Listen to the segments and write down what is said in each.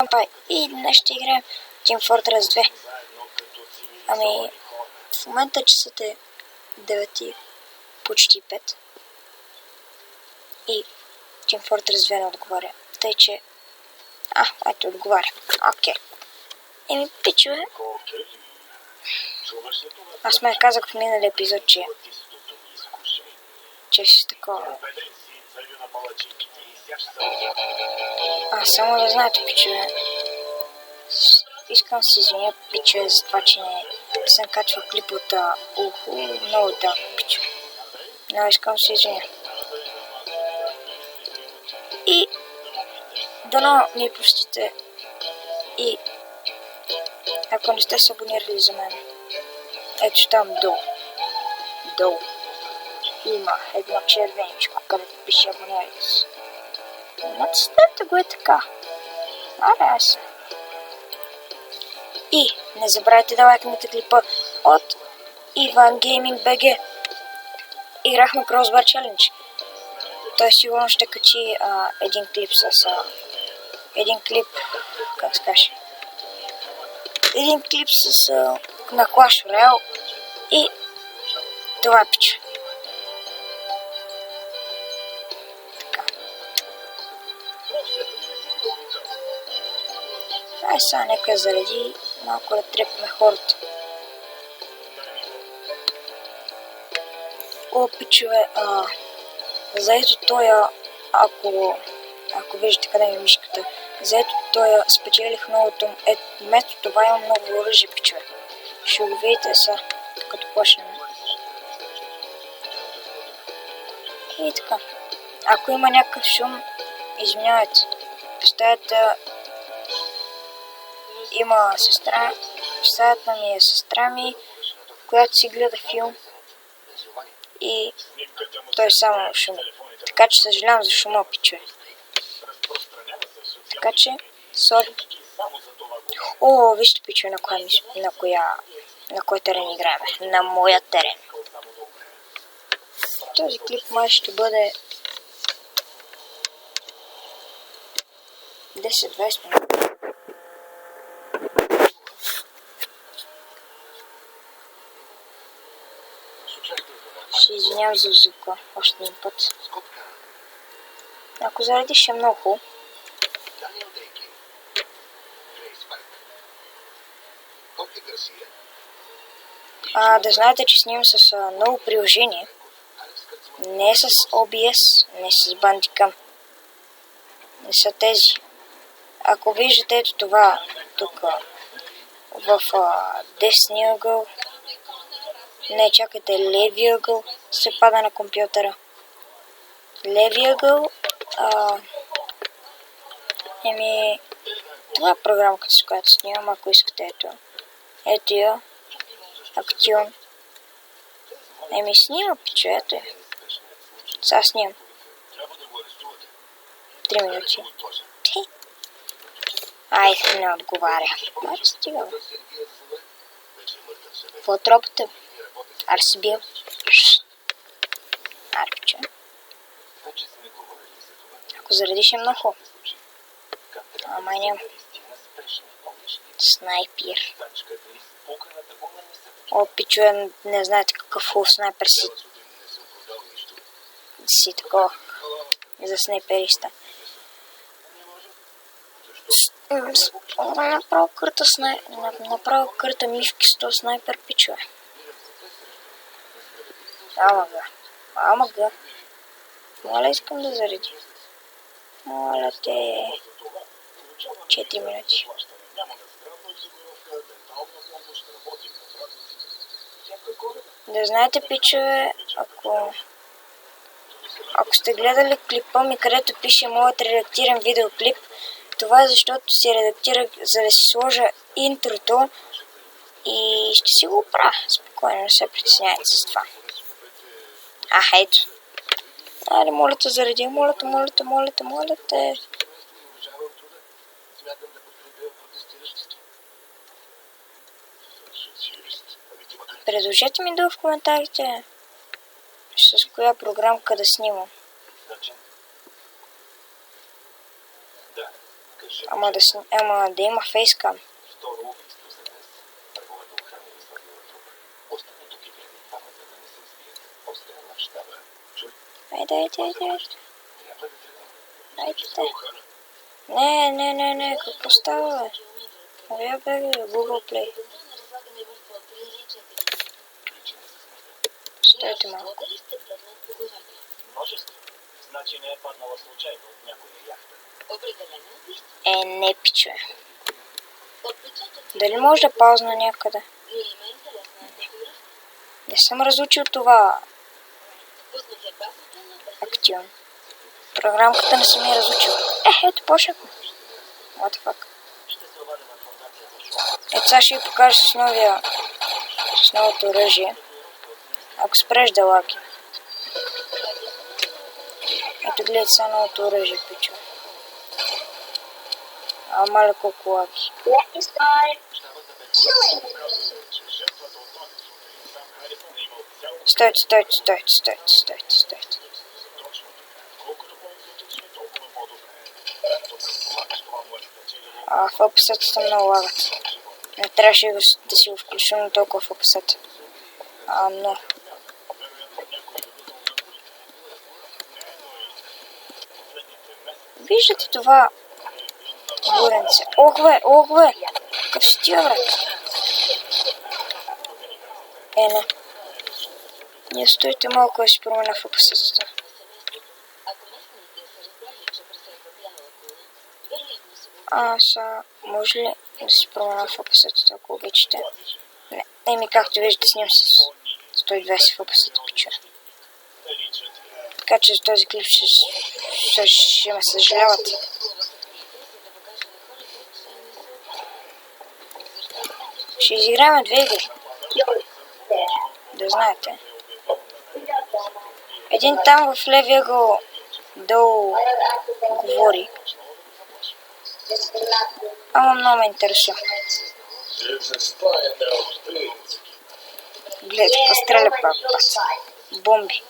Senpai и днес ще играем Team Fortress 2. Ами, в момента часът е 9, почти 5 и Team Fortress 2 не отговаря. Тъй, че... ето отговаря. Окей. Еми, пичове. Аз ме казах в миналия епизод, че ще такова. Само да знаете, пичове. Искам да се извиня, пичове, за това, че не съм качвал клип от много да, пичове. Но искам да се извиня. И дано ми простите. И ако не сте се абонирали за мен, ето там долу има едно червеничко, където пише абонирайте се. Натиснете го така. Аре се. И не забравяйте да лайкнете клипа от Иван Гейминг БГ. Играхме Crossbar Challenge. Той сигурно ще качи един клип как се каже? Един клип на Clash Royale и това пича. Сега нека заради малко да трепаме хората. Пичове, заето той, ако виждате къде ми мишката, заето той спечелих новото, вместо това имам много оръжие, пичове. Ще го видите сега, като почнем. И така. Ако има някакъв шум, извинявайте. Представете, има сестра, в стаята ми е сестра ми, която си гледа филм и той само шуми. Така че съжалявам за шума, пичове. Така че, сори. Вижте, пичове, на кой терен играем. На моя терен. Този клип май ще бъде 10-20 минути. Ще извинявам за звука още един път. Ако заредиш е много хубаво. Да знаете, че снимам с много приложение. Не с OBS, не с Bandicam. Не са тези. Ако виждате ето това тук в десния ъгъл, не, чакайте, левия ъгъл се пада на компютъра. Левия ъгъл, това е програмката, с която снимам, ако искате, ето я, Актион. Снима, пичо, ето я. Сега снимам. 3 минути. Айде, не отговаря. Стига, бе. Какво тропате? Си бил. Пичо. Ако заредиш е много. Май няма. Снайпер. Пичо, не знаете какъв хубав снайпер си такова. За снайпериста. Направо кърта мишки с този снайпер, пичове. Ама га. Моля, искам да зареди. Моля те. 4 минути. Да знаете, пичове, ако сте гледали клипа ми, където пише моят редактиран видеоклип, това е защото си редактирах, за да си сложа интрото и ще си го правя. Спокойно, не се притесняйте с това. Ето. Айде, моля те, заради. Моля те. Предложете ми долу в коментарите с коя програмка да снимам. Ама да има фейскам. Айде. Не, какво става, бе? Вие бе, Google Play. Стойте малко. Значи не е паднала случайно от някоя яхта. Не, пиче. Дали може да паузна някъде? Не съм разучил това. Актион. Програмката не съм я разучил. Ето, почнахме. What the fuck? Ето сега ще ви покажа с новото оръжие. Ако спреш да лаги. Ето гледайте сега новото оръжие, пичо. Маля колко лаги. Стойте. FPS-ата много лагат. Не трябваше да си го включим на толкова FPS-ата. Но. Виждате това буренце? Ох бе! Какъв си тия, брат? Не. Не стойте малко да си променя FPS-ата. Може ли да си променя FPS-ата, ако обичате? Не. Както виждате, снимам с 120 FPS-ата, пича. Така че за този клип ще ме съжалявате. Ще изиграем 2 игри. Да знаете. Един там в левия ъгъл долу говори. Ама много ме интересува. Гледай, какво стреля пак. Бомби.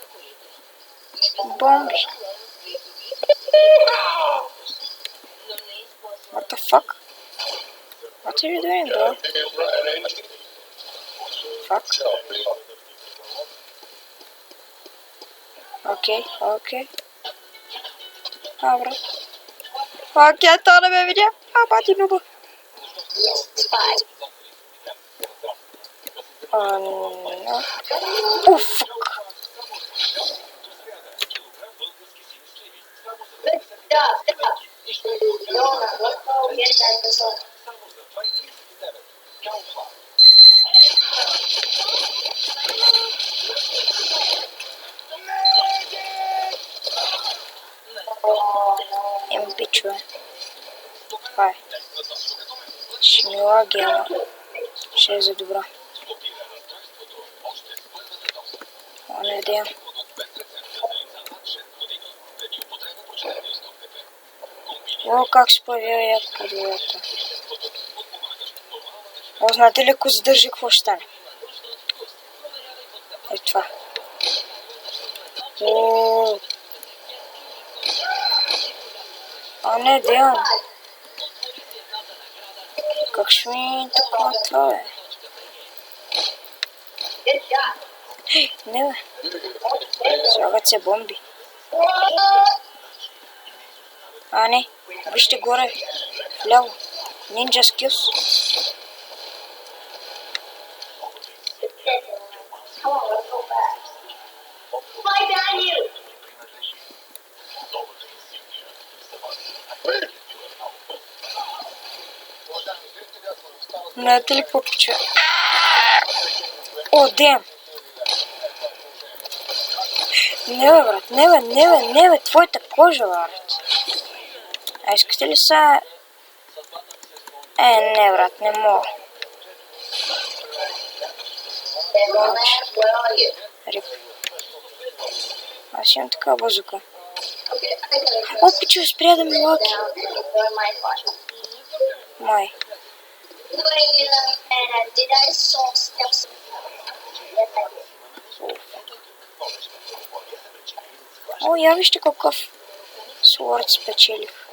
What the fuck? What are you doing, bro? Fuck. Okay. Бро. Окей, то не ме видя. Бати нуба. Уф. Пичове. Това е. Ще ми лаги, ама ще е за добро. Надявам. Как се появява яко подвоята. Знаете ли, ако задържи, какво ще стане? Ето това. Не, делам. Как ще ми такова това, бе? Не, бе. Слагат се бомби. Не. Вижте горе. Вляво. Ninja skills. Знаете ли какво пича? Дем! Не бе, брат, не бе, твоята кожа, брат. Искате ли са... Не, брат, не мога. Рип. Аз имам такава базука. Пича, спря да ми лаки. Май. Я вижте какъв слорд спечелих.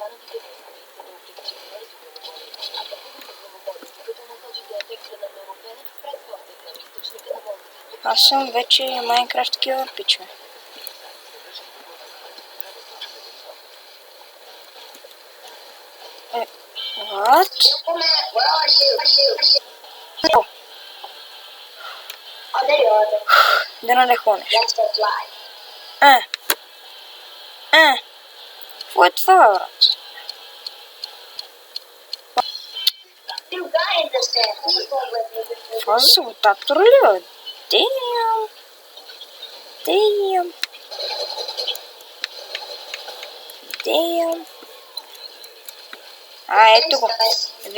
Аз съм вече Майнкрафт килър, пичове. What? Да не хонеш. Какво е това, брат? Това за саботатор ли, бе? Damn. Ето го.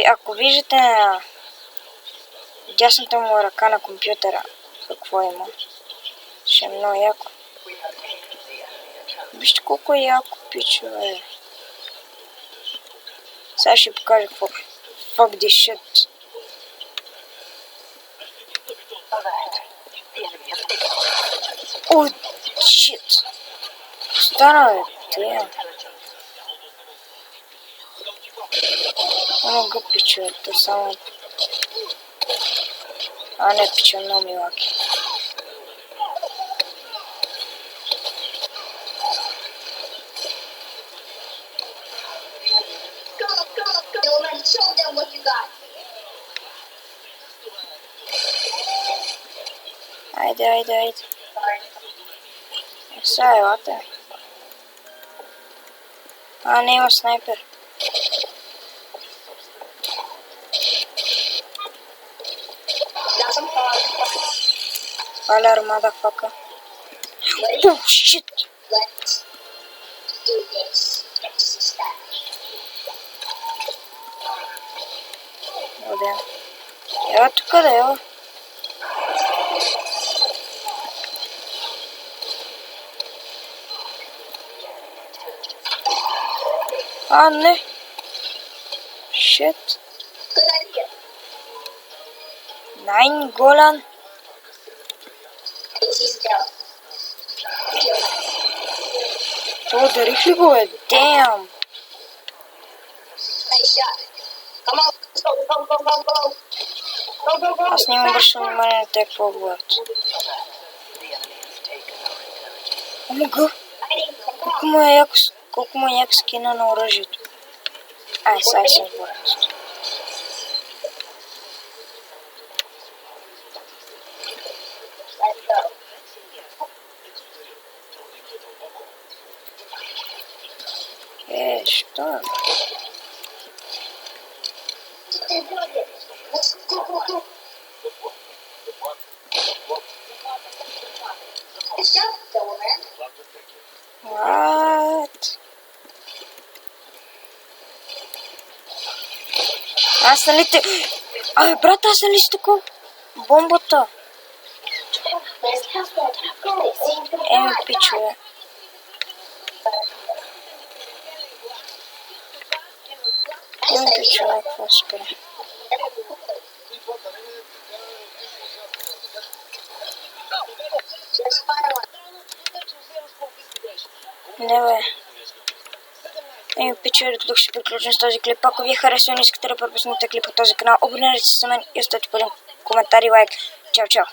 Ако виждате на дясната му ръка на компютъра, какво има? Ще е много яко. Вижте колко е яко, пичове. Сега ще покажа какво. Fuck this shit. О, shit. Стана, бе. Тия. Не го пичове, то само... не, пичове, много милаки. Айде. Сега елате. Не има снайпер. Фалер, motherfucker. Oh, shit. Добре. Ева тук да ева. Не. Shit. Nein, Golan. Ударих ли го, бе? Damn. Аз не имам обръщам внимание на те какво говорят. Омага! Колко му е як скина на оръжието. Сега съм сборен. Що е? What? Аз нали те... брат, аз нали си такова? Бомбата. Пичове. Пичове, какво спре? Не, бе. Пичове, тук ще приключим с този клип. Ако ви е харесал и искате да пропуснете клип от този канал, абонирайте се за мен и оставете по един коментар и лайк. Чао!